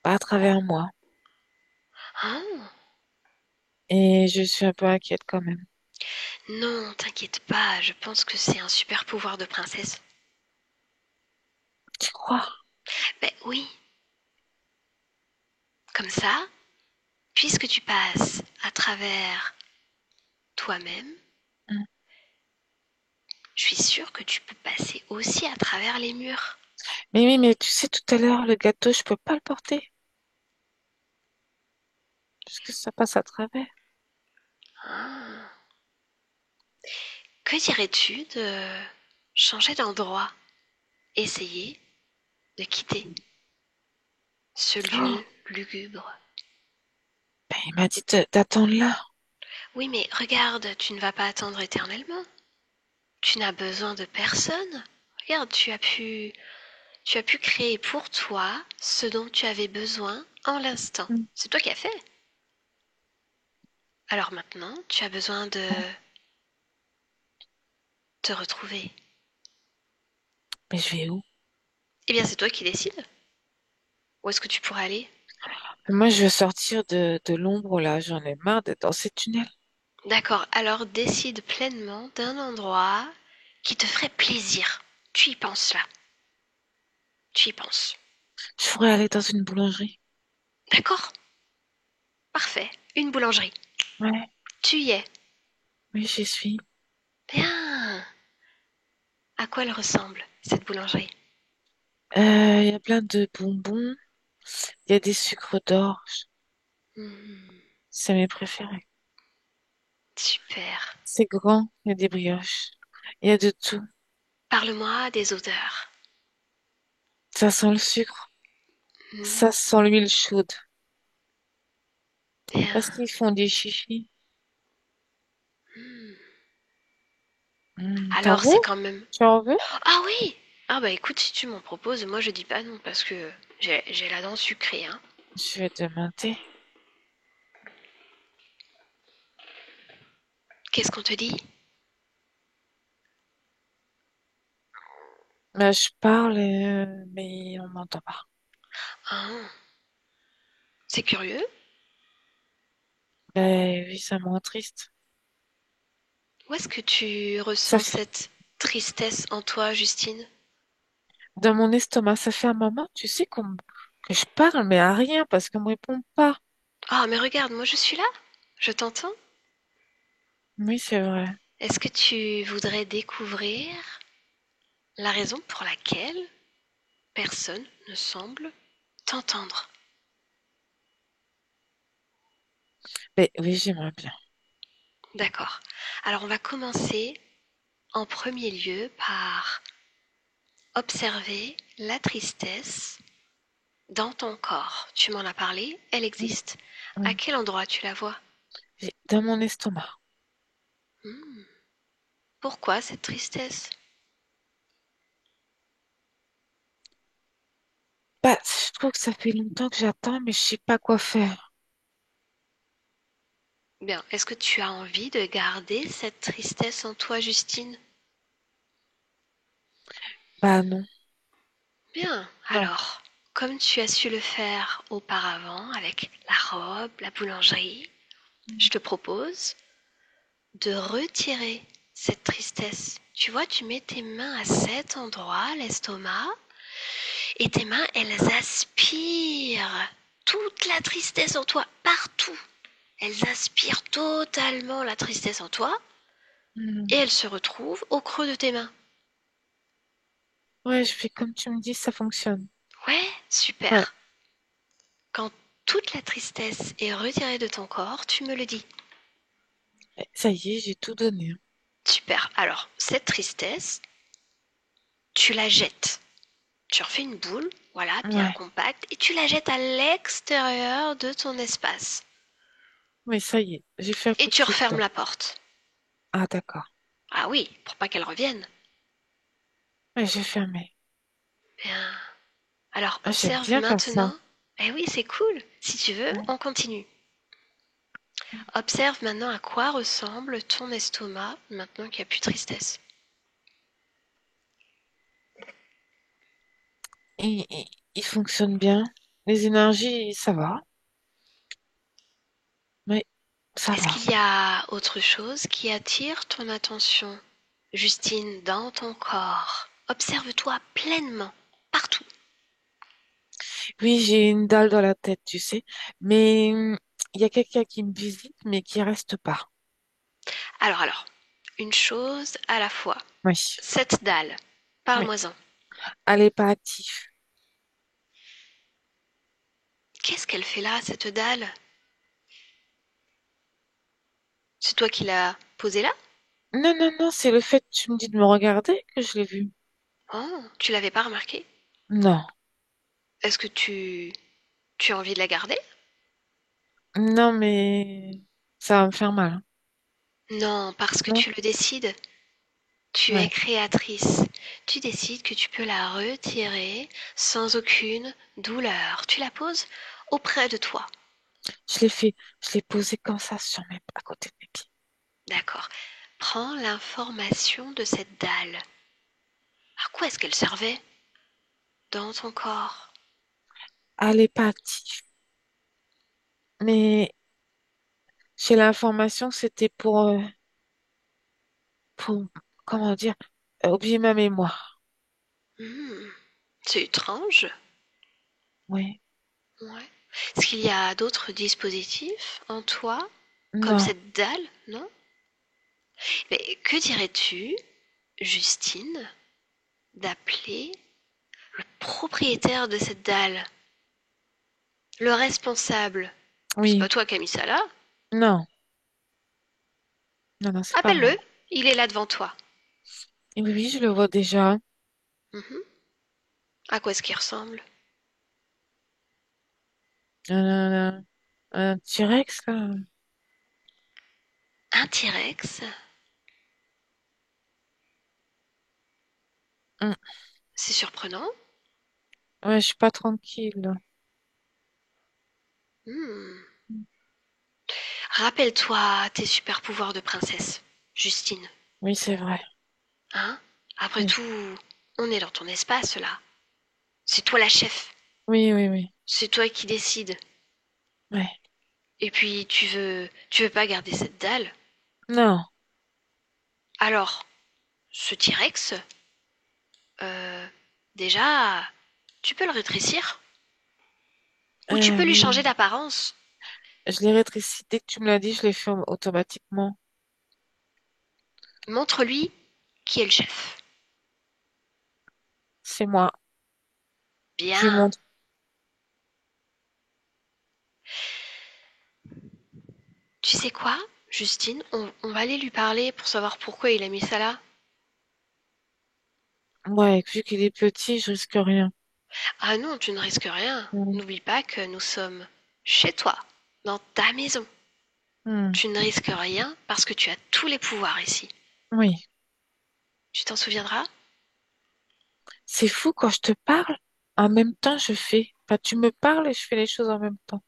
B: Pas à travers moi.
A: Ah,
B: Et je suis un peu inquiète quand même.
A: non, t'inquiète pas, je pense que c'est un super pouvoir de princesse.
B: Tu crois?
A: Ben oui, comme ça, puisque tu passes à travers toi-même,
B: Mm.
A: je suis sûre que tu peux passer aussi à travers les murs.
B: Mais oui, mais tu sais, tout à l'heure, le gâteau, je peux pas le porter. Parce que ça passe à travers.
A: Ah. Que dirais-tu de changer d'endroit? Essayer de quitter ce
B: Oh,
A: lieu lugubre.
B: ben, il m'a dit d'attendre là.
A: Oui, mais regarde, tu ne vas pas attendre éternellement. Tu n'as besoin de personne. Regarde, tu as pu créer pour toi ce dont tu avais besoin en l'instant.
B: Mm.
A: C'est toi qui as fait. Alors maintenant, tu as besoin de te retrouver.
B: Mais je vais où?
A: Eh bien, c'est toi qui décides. Où est-ce que tu pourrais aller?
B: Moi, je veux sortir de l'ombre là. J'en ai marre d'être dans ces tunnels.
A: D'accord, alors décide pleinement d'un endroit qui te ferait plaisir. Tu y penses là. Tu y penses.
B: Je pourrais aller dans une boulangerie.
A: D'accord? Parfait. Une boulangerie.
B: Ouais,
A: Tu y es.
B: oui, j'y suis.
A: Bien. À quoi elle ressemble, cette boulangerie?
B: Il y a plein de bonbons. Il y a des sucres d'orge.
A: Hmm,
B: C'est mes préférés.
A: super.
B: C'est grand. Il y a des brioches. Il y a de tout.
A: Parle-moi des odeurs.
B: Ça sent le sucre.
A: Hmm,
B: Ça sent l'huile chaude. Parce
A: bien.
B: qu'ils font des chichis.
A: Hmm.
B: T'en
A: Alors
B: veux?
A: c'est quand même...
B: Tu en veux?
A: Ah oui! Ah bah écoute, si tu m'en proposes, moi je dis pas non parce que j'ai la dent sucrée, hein.
B: Je vais demander.
A: Qu'est-ce qu'on te dit?
B: Je parle, mais on m'entend pas.
A: Ah, c'est curieux.
B: Ben oui, ça me rend triste.
A: Où est-ce que tu
B: Ça
A: ressens
B: fait...
A: cette tristesse en toi, Justine?
B: Dans mon estomac, ça fait un moment, tu sais, que je parle, mais à rien, parce qu'on me répond pas.
A: Ah, mais regarde, moi je suis là. Je t'entends.
B: Oui, c'est vrai.
A: Est-ce que tu voudrais découvrir la raison pour laquelle personne ne semble t'entendre?
B: Mais oui, j'aimerais bien.
A: D'accord. Alors on va commencer en premier lieu par observer la tristesse dans ton corps. Tu m'en as parlé, elle
B: Oui,
A: existe. À
B: oui.
A: quel endroit tu la vois?
B: Dans mon estomac.
A: Hmm, pourquoi cette tristesse?
B: trop que ça fait longtemps que j'attends, mais je sais pas quoi faire.
A: Bien, est-ce que tu as envie de garder cette tristesse en toi, Justine?
B: Bah non,
A: Bien,
B: non.
A: alors, comme tu as su le faire auparavant avec la robe, la boulangerie, je te propose de retirer cette tristesse. Tu vois, tu mets tes mains à cet endroit, l'estomac, et tes mains, elles aspirent toute la tristesse en toi, partout. Elles aspirent totalement la tristesse en toi, et
B: Hmm.
A: elles se retrouvent au creux de tes mains.
B: Ouais, je fais comme tu me dis, ça fonctionne.
A: Ouais,
B: Ouais,
A: super. Quand toute la tristesse est retirée de ton corps, tu me le dis.
B: ça y est, j'ai tout donné.
A: Super. Alors, cette tristesse, tu la jettes. Tu en fais une boule, voilà, bien
B: Ouais,
A: compacte, et tu la jettes à l'extérieur de ton espace.
B: mais ça y est, j'ai fait un
A: Et
B: coup de
A: tu
B: pied
A: refermes
B: dedans.
A: la porte.
B: Ah, d'accord.
A: Ah oui, pour pas qu'elle revienne.
B: Ouais, j'ai fermé.
A: Bien. Alors,
B: Ah, j'aime
A: observe
B: bien faire ça.
A: maintenant. Eh oui, c'est cool. Si tu veux,
B: Ouais.
A: on continue. Observe maintenant à quoi ressemble ton estomac maintenant qu'il n'y a plus de tristesse.
B: Il fonctionne bien. Les énergies, ça va. Oui, ça
A: Est-ce
B: va.
A: qu'il y a autre chose qui attire ton attention, Justine, dans ton corps? Observe-toi pleinement, partout.
B: Oui, j'ai une dalle dans la tête, tu sais. Mais il y a quelqu'un qui me visite, mais qui reste pas.
A: Alors, une chose à la fois.
B: Oui,
A: Cette dalle,
B: oui.
A: parle-moi-en.
B: Elle est pas active.
A: Qu'est-ce qu'elle fait là, cette dalle? C'est toi qui l'as posée là?
B: Non, non, non, c'est le fait que tu me dis de me regarder que je l'ai vu.
A: Oh, tu l'avais pas remarqué?
B: Non,
A: Est-ce que tu as envie de la garder?
B: non, mais ça va me faire mal, hein.
A: Non, parce que
B: Non?
A: tu le décides. Tu es
B: Ouais,
A: créatrice. Tu décides que tu peux la retirer sans aucune douleur. Tu la poses auprès de toi.
B: je l'ai fait, je l'ai posé comme ça à côté de mes pieds.
A: D'accord. Prends l'information de cette dalle. À quoi est-ce qu'elle servait dans ton corps?
B: Elle est pas active. Mais j'ai l'information, c'était pour, comment dire, oublier ma mémoire.
A: Hmm, c'est étrange.
B: Oui,
A: Ouais. Est-ce qu'il y a d'autres dispositifs en toi, comme
B: non,
A: cette dalle, non? Mais que dirais-tu, Justine, d'appeler le propriétaire de cette dalle, le responsable? C'est
B: oui,
A: pas toi qui as mis ça là?
B: non, non, non, c'est pas
A: Appelle-le,
B: moi.
A: il est là devant toi.
B: Et oui, oui, je le vois déjà.
A: Mhm. À quoi est-ce qu'il ressemble?
B: Un T-Rex, là.
A: Un T-Rex?
B: Hum,
A: C'est surprenant.
B: Ouais, je suis pas tranquille, là.
A: Hmm. Rappelle-toi tes super pouvoirs de princesse, Justine.
B: Oui, c'est vrai.
A: Hein? Après
B: Oui,
A: tout, on est dans ton espace là. C'est toi la chef.
B: oui, oui, oui.
A: C'est toi qui décides.
B: Ouais.
A: Et puis tu veux pas garder cette dalle.
B: Non,
A: Alors, ce T-Rex, euh, déjà, tu peux le rétrécir ou tu peux lui changer
B: oui.
A: d'apparence.
B: Je l'ai rétréci. Dès que tu me l'as dit, je l'ai fait automatiquement.
A: Montre-lui qui est le chef.
B: C'est moi. Je lui
A: Bien.
B: montre.
A: Tu sais quoi, Justine, on va aller lui parler pour savoir pourquoi il a mis ça là.
B: Ouais, vu qu'il est petit, je risque rien.
A: Ah non, tu ne risques rien.
B: Hmm.
A: N'oublie pas que nous sommes chez toi, dans ta maison.
B: Hmm.
A: Tu ne risques rien parce que tu as tous les pouvoirs ici.
B: Oui.
A: Tu t'en souviendras?
B: C'est fou quand je te parle. En même temps, je fais. Enfin, tu me parles et je fais les choses en même temps.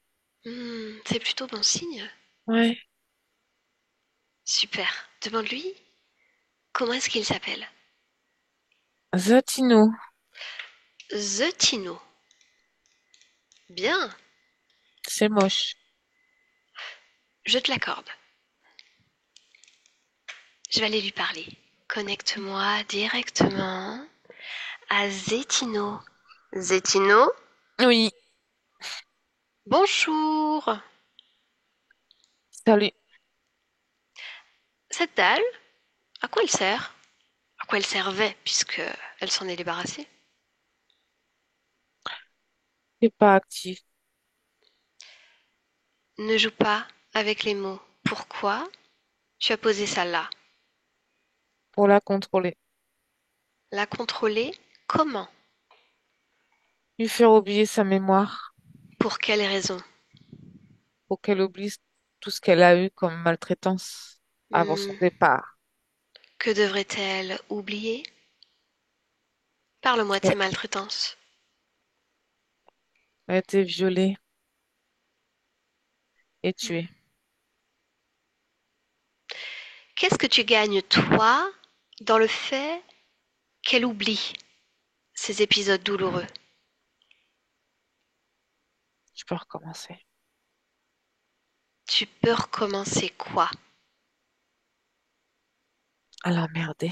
A: C'est plutôt bon signe.
B: Ouais.
A: Super. Demande-lui comment est-ce qu'il s'appelle.
B: Zatino,
A: The Tino. Bien,
B: c'est moche.
A: je te l'accorde. Je vais aller lui parler. Connecte-moi directement à Zetino. Zetino,
B: Oui,
A: bonjour.
B: salut.
A: Cette dalle, à quoi elle sert? À quoi elle servait, puisque elle s'en est débarrassée?
B: T'es pas actif
A: Ne joue pas avec les mots. Pourquoi tu as posé ça là?
B: pour la contrôler.
A: La contrôler? Comment?
B: Lui faire oublier sa mémoire
A: Pour quelle raison?
B: pour qu'elle oublie tout ce qu'elle a eu comme maltraitance avant son
A: Hmm,
B: départ.
A: que devrait-elle oublier? Parle-moi de
B: Elle
A: tes maltraitances.
B: a été violée et tuée.
A: Qu'est-ce que tu gagnes, toi, dans le fait qu'elle oublie ces épisodes douloureux?
B: Je peux recommencer.
A: Tu peux recommencer quoi?
B: À la merde.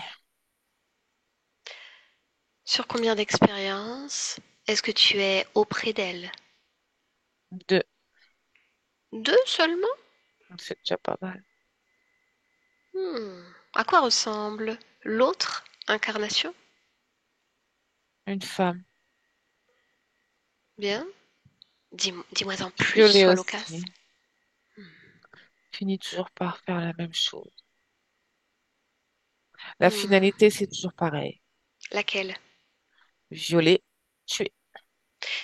A: Sur combien d'expériences est-ce que tu es auprès d'elle?
B: Deux,
A: Deux seulement?
B: c'est déjà pas mal.
A: À quoi ressemble l'autre incarnation?
B: Une femme
A: Bien. Dis-moi en plus,
B: violée
A: sois loquace.
B: aussi finit toujours par faire la même chose. La
A: Hmm,
B: finalité, c'est toujours pareil.
A: laquelle?
B: Violer, tuer.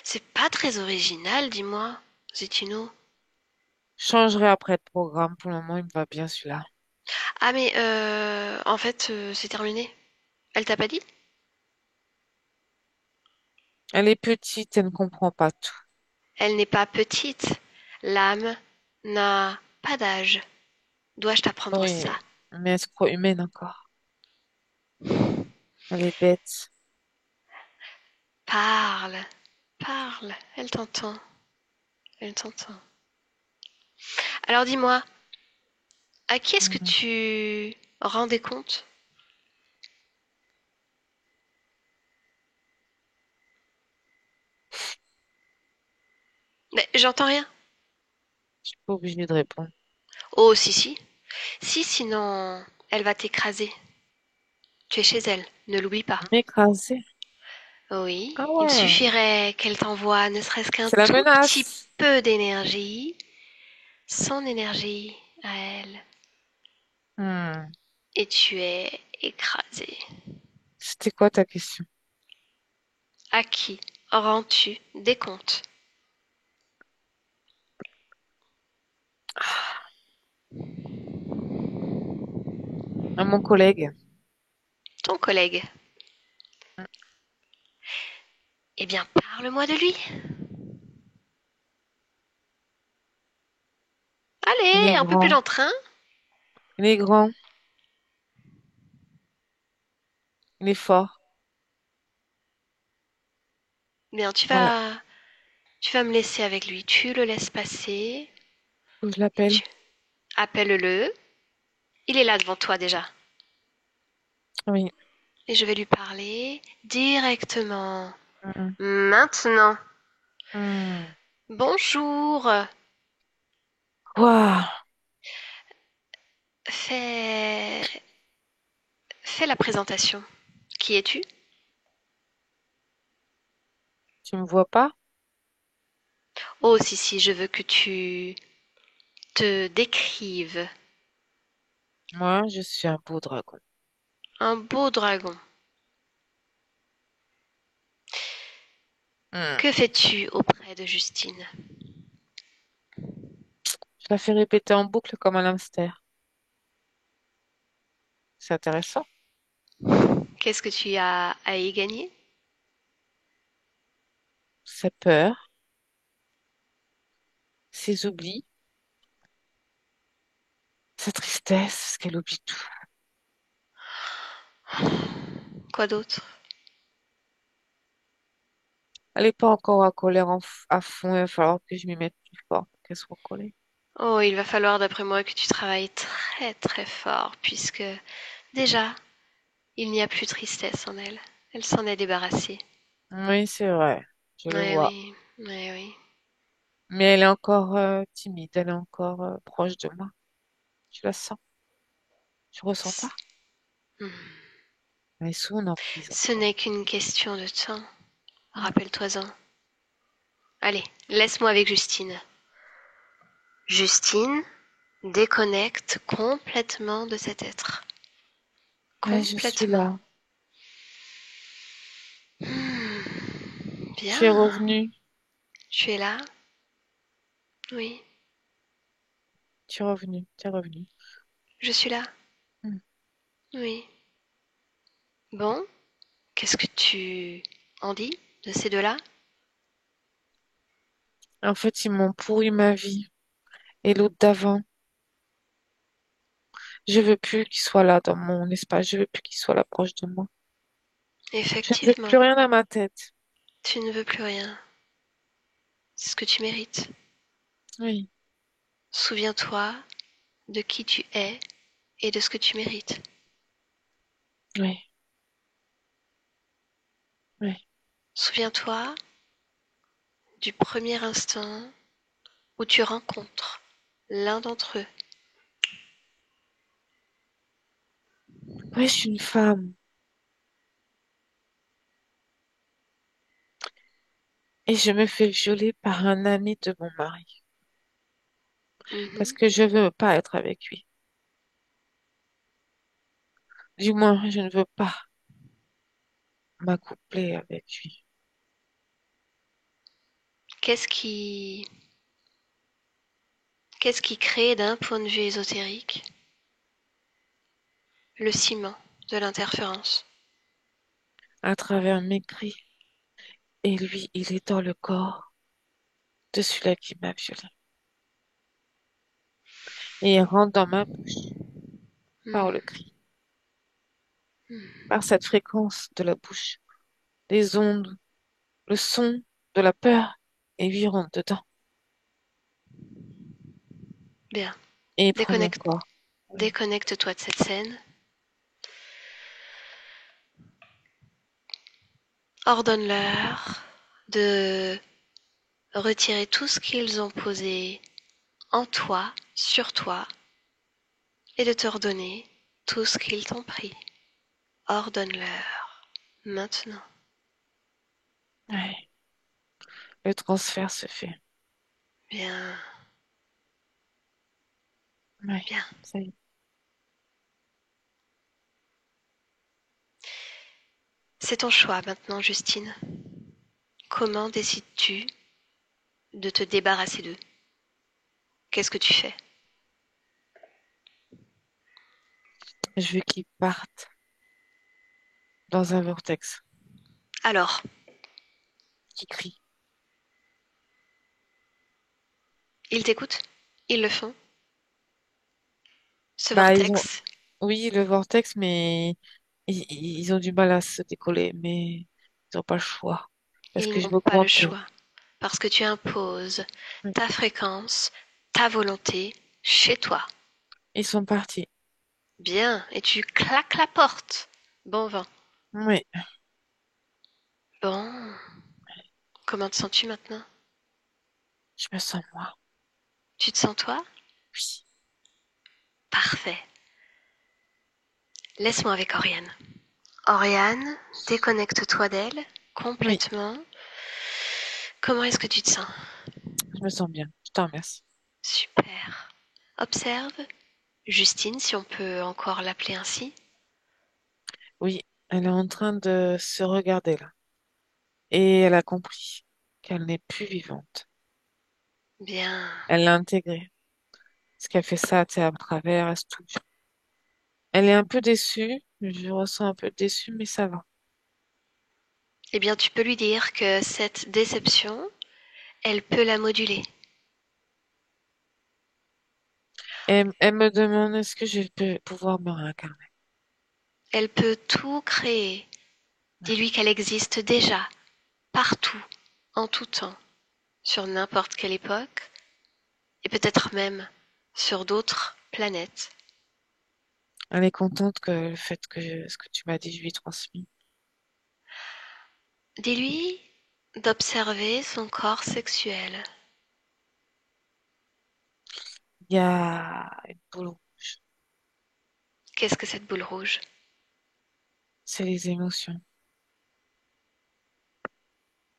A: C'est pas très original, dis-moi, Zetino.
B: Changerai après le programme. Pour le moment, il me va bien celui-là.
A: Ah mais en fait, c'est terminé. Elle t'a pas dit?
B: Elle est petite, elle ne comprend pas tout.
A: Elle n'est pas petite. L'âme n'a pas d'âge. Dois-je t'apprendre
B: Oui,
A: ça?
B: mais elle se croit humaine encore. Elle est bête.
A: Parle, parle, elle t'entend, elle t'entend. Alors dis-moi, à qui est-ce que
B: Hmm.
A: tu rendais compte? Mais j'entends rien.
B: Je suis pas obligée de répondre.
A: Oh, si, si. Si, sinon, elle va t'écraser. Tu es chez elle, ne l'oublie pas.
B: M'écraser.
A: Oui,
B: Ah
A: il
B: ouais,
A: suffirait qu'elle t'envoie ne serait-ce qu'un
B: c'est la
A: tout petit
B: menace.
A: peu d'énergie, son énergie à elle,
B: Hmm.
A: et tu es écrasé.
B: C'était quoi ta question?
A: À qui rends-tu des comptes?
B: À mon collègue.
A: Ton collègue. Eh bien, parle-moi de lui.
B: Il
A: Allez,
B: est
A: un peu plus
B: grand.
A: d'entrain.
B: Il est grand. Il est fort.
A: Bien,
B: Voilà.
A: tu vas me laisser avec lui. Tu le laisses passer
B: Faut que je
A: et
B: l'appelle.
A: tu appelles-le. Il est là devant toi déjà.
B: Oui.
A: Et je vais lui parler directement.
B: Hmm.
A: Maintenant.
B: Hmm.
A: Bonjour.
B: Quoi?
A: Fais, fais la présentation. Qui es-tu?
B: Tu me vois pas?
A: Oh, si, si, je veux que tu te décrives.
B: Moi, je suis un beau dragon.
A: Un beau dragon.
B: Hmm.
A: Que fais-tu auprès de Justine?
B: Je la fais répéter en boucle comme un hamster. C'est intéressant.
A: Qu'est-ce que tu as à y gagner?
B: ses peurs, ses oublis, sa tristesse, parce qu'elle oublie tout.
A: Quoi d'autre?
B: Elle n'est pas encore en colère à fond, il va falloir que je m'y mette plus fort pour qu'elle soit en colère.
A: Oh, il va falloir, d'après moi, que tu travailles très très fort, puisque déjà, il n'y a plus de tristesse en elle. Elle s'en est débarrassée.
B: Oui, c'est vrai, je le
A: Oui,
B: vois.
A: oui, oui, oui.
B: Mais elle est encore timide, elle est encore proche de moi. Je la sens. Tu ressens pas?
A: Hmm.
B: Elle est sous mon emprise
A: Ce
B: encore.
A: n'est qu'une question de temps.
B: Mm.
A: Rappelle-toi-en. Allez, laisse-moi avec Justine. Justine déconnecte complètement de cet être.
B: Ouais, je suis là.
A: Complètement. Hmm.
B: Tu es
A: Bien.
B: revenu.
A: Tu es là? Oui,
B: Tu es revenu. Tu es revenu.
A: je suis là.
B: Mm.
A: Oui. Bon, qu'est-ce que tu en dis de ces deux-là?
B: En fait, ils m'ont pourri ma vie. Et l'autre d'avant, je veux plus qu'il soit là dans mon espace. Je veux plus qu'il soit là proche de moi. Je ne veux plus
A: Effectivement,
B: rien dans ma tête.
A: tu ne veux plus rien. C'est ce que tu mérites.
B: Oui,
A: Souviens-toi de qui tu es et de ce que tu mérites.
B: oui, oui.
A: Souviens-toi du premier instant où tu rencontres l'un d'entre eux.
B: Oui, je suis une femme. Et je me fais violer par un ami de mon mari. Parce
A: Mhm.
B: que je veux pas être avec lui. Du moins, je ne veux pas m'accoupler avec lui.
A: Qu'est-ce qui, qu'est-ce qui crée d'un point de vue ésotérique le ciment de l'interférence?
B: À travers mes cris. Et lui, il est dans le corps de celui-là qui m'a violée. Et il rentre dans ma bouche par le
A: Hmm.
B: cri, par cette fréquence de la bouche, les ondes, le son de la peur, et lui il rentre dedans.
A: Bien.
B: Et il prend mon
A: Déconnecte,
B: corps. Oui.
A: déconnecte-toi de cette scène. Ordonne-leur de retirer tout ce qu'ils ont posé en toi, sur toi, et de te redonner tout ce qu'ils t'ont pris. Ordonne-leur maintenant.
B: Ouais. Le transfert se fait.
A: Bien,
B: Oui,
A: bien.
B: ça y est.
A: C'est ton choix maintenant, Justine. Comment décides-tu de te débarrasser d'eux? Qu'est-ce que tu fais?
B: Je veux qu'il parte dans un vortex
A: Alors,
B: qui crie.
A: ils t'écoutent? Ils le font? Ce
B: Bah,
A: vortex,
B: oui, le vortex, mais ils ont du mal à se décoller, mais ils n'ont pas le choix. Parce
A: ils
B: que je
A: n'ont
B: veux
A: pas le
B: augmenter.
A: choix parce que tu imposes
B: Oui.
A: ta fréquence, ta volonté chez toi.
B: Ils sont partis.
A: Bien, et tu claques la porte. Bon vent.
B: Oui,
A: Bon, comment te sens-tu maintenant?
B: je me sens moi.
A: Tu te sens toi?
B: Oui,
A: Parfait. Laisse-moi avec Oriane. Oriane, déconnecte-toi d'elle
B: oui,
A: complètement. Comment est-ce que tu te sens?
B: je me sens bien. Je te remercie.
A: Super. Observe Justine, si on peut encore l'appeler ainsi.
B: Oui, elle est en train de se regarder là. Et elle a compris qu'elle n'est plus vivante.
A: Bien.
B: Elle l'a intégré. Parce qu'elle fait ça, tu sais, à travers, elle se touche. Elle est un peu déçue. Je ressens un peu déçue, mais ça va.
A: Eh bien, tu peux lui dire que cette déception, elle peut la moduler.
B: Elle me demande est-ce que je peux pouvoir me réincarner.
A: Elle peut tout créer. Dis-lui qu'elle existe déjà, partout, en tout temps, sur n'importe quelle époque, et peut-être même sur d'autres planètes.
B: Elle est contente que le fait que ce que tu m'as dit, je lui ai transmis.
A: Dis-lui d'observer son corps sexuel.
B: Il y a une boule rouge.
A: Qu'est-ce que cette boule rouge?
B: C'est les émotions.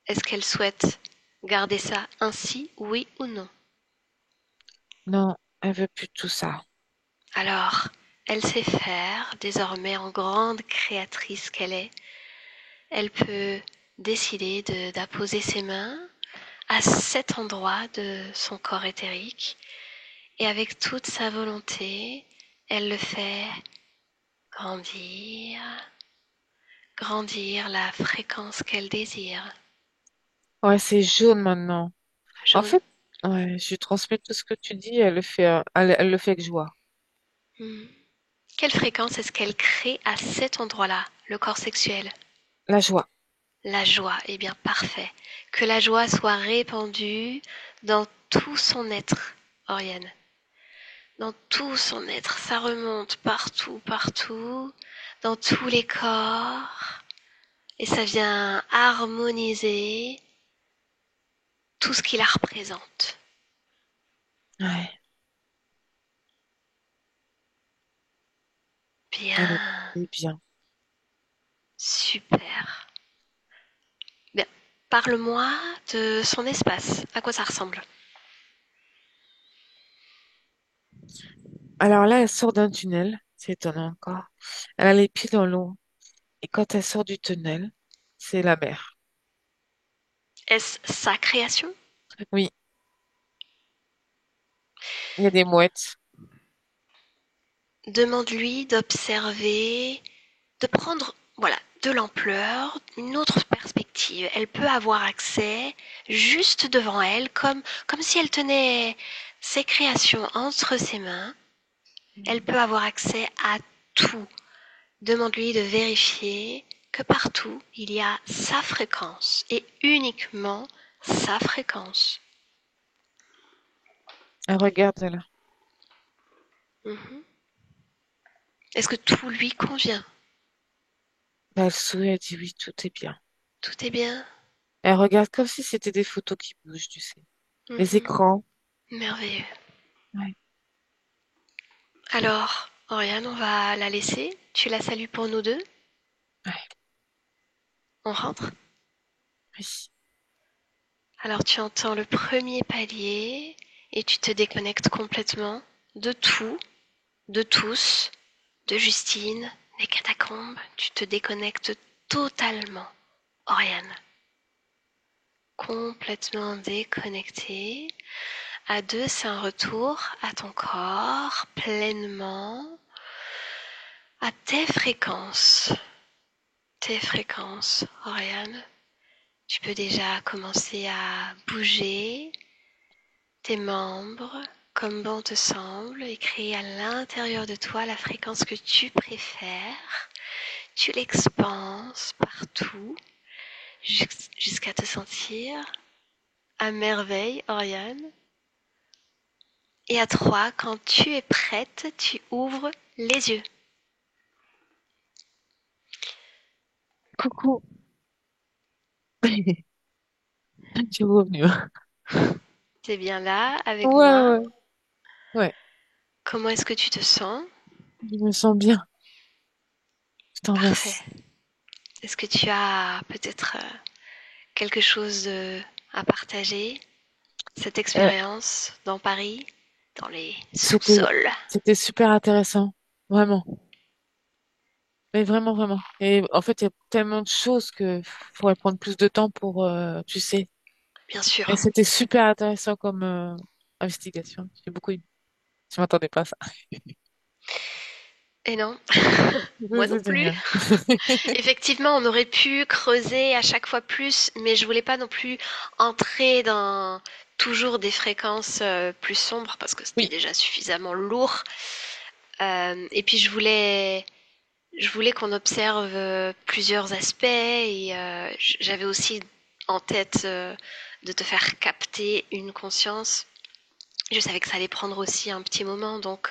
A: Est-ce qu'elle souhaite garder ça ainsi, oui ou non?
B: Non, elle veut plus tout ça.
A: Alors, elle sait faire, désormais en grande créatrice qu'elle est, elle peut décider d'apposer ses mains à cet endroit de son corps éthérique et avec toute sa volonté, elle le fait grandir, grandir la fréquence qu'elle désire.
B: Ouais, c'est jaune maintenant. En
A: Jaune.
B: fait, ouais, je lui transmets tout ce que tu dis, elle le fait, elle le fait avec joie.
A: Hmm. Quelle fréquence est-ce qu'elle crée à cet endroit-là, le corps sexuel?
B: La joie.
A: La joie, eh bien parfait. Que la joie soit répandue dans tout son être, Oriane. Dans tout son être, ça remonte partout, partout, dans tous les corps, et ça vient harmoniser tout ce qui la représente.
B: Ouais, elle
A: Bien,
B: est bien.
A: super. Bien, parle-moi de son espace. À quoi ça ressemble?
B: Alors là, elle sort d'un tunnel. C'est étonnant encore. Elle a les pieds dans l'eau. Et quand elle sort du tunnel, c'est la mer.
A: Est-ce sa création?
B: Oui, il y a des mouettes.
A: Demande-lui d'observer, de prendre, voilà, de l'ampleur, une autre perspective. Elle peut avoir accès juste devant elle, comme si elle tenait ses créations entre ses mains. Elle peut avoir accès à tout. Demande-lui de vérifier que partout, il y a sa fréquence et uniquement sa fréquence.
B: Elle regarde là.
A: Mhm. Est-ce que tout lui convient?
B: Bah, elle sourit, elle dit oui, tout est bien.
A: Tout est bien?
B: Elle regarde comme si c'était des photos qui bougent, tu sais. Les
A: Mhm.
B: écrans.
A: Merveilleux.
B: Ouais.
A: Alors, Oriane, on va la laisser. Tu la salues pour nous deux.
B: Ouais.
A: On rentre.
B: Oui.
A: Alors, tu entends le premier palier et tu te déconnectes complètement de tout, de tous, de Justine, des catacombes. Tu te déconnectes totalement, Oriane. Complètement déconnectée. À deux, c'est un retour à ton corps, pleinement, à tes fréquences. Tes fréquences, Oriane. Tu peux déjà commencer à bouger tes membres comme bon te semble et créer à l'intérieur de toi la fréquence que tu préfères. Tu l'expanses partout jusqu'à te sentir à merveille, Oriane. Et à trois, quand tu es prête, tu ouvres les yeux.
B: Coucou. Tu es revenu.
A: Tu es bien là avec
B: Ouais,
A: moi.
B: ouais. Ouais.
A: Comment est-ce que tu te sens?
B: Je me sens bien. Je te
A: Parfait.
B: remercie.
A: Est-ce que tu as peut-être quelque chose à partager? Cette
B: Euh,
A: expérience dans Paris, dans les
B: c'était,
A: sous-sols.
B: c'était super intéressant. Vraiment. Mais vraiment, vraiment. Et en fait, il y a tellement de choses que faudrait prendre plus de temps pour, tu sais.
A: Bien
B: Mais
A: sûr.
B: c'était super intéressant comme investigation. J'ai beaucoup aimé. Je m'attendais pas à ça.
A: Et non,
B: Ça,
A: moi non
B: c'est
A: plus.
B: génial.
A: Effectivement, on aurait pu creuser à chaque fois plus, mais je voulais pas non plus entrer dans toujours des fréquences plus sombres parce que c'était
B: Oui,
A: déjà suffisamment lourd. Et puis je voulais qu'on observe plusieurs aspects et j'avais aussi en tête de te faire capter une conscience. Je savais que ça allait prendre aussi un petit moment, donc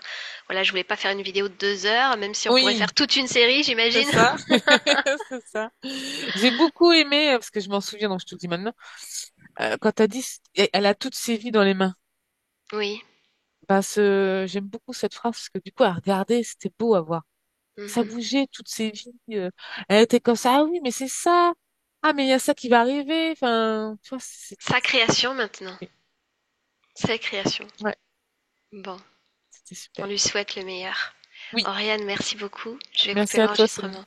A: voilà, je voulais pas faire une vidéo de 2 heures, même si on pourrait
B: oui,
A: faire toute une série,
B: c'est
A: j'imagine.
B: ça. C'est ça. J'ai beaucoup aimé, parce que je m'en souviens, donc je te le dis maintenant, quand t'as dit, elle a toutes ses vies dans les mains.
A: Oui.
B: J'aime beaucoup cette phrase, parce que du coup, à regarder, c'était beau à voir. Ça
A: Mhm.
B: bougeait, toutes ses vies. Elle était comme ça, ah oui, mais c'est ça. Ah, mais il y a ça qui va arriver. Enfin, tu vois,
A: Sa création maintenant. Sa création.
B: ouais,
A: Bon,
B: c'était
A: on
B: super.
A: lui souhaite le meilleur.
B: Oui,
A: Oriane, merci beaucoup. Je vais couper
B: merci à toi, Céline.
A: l'enregistrement.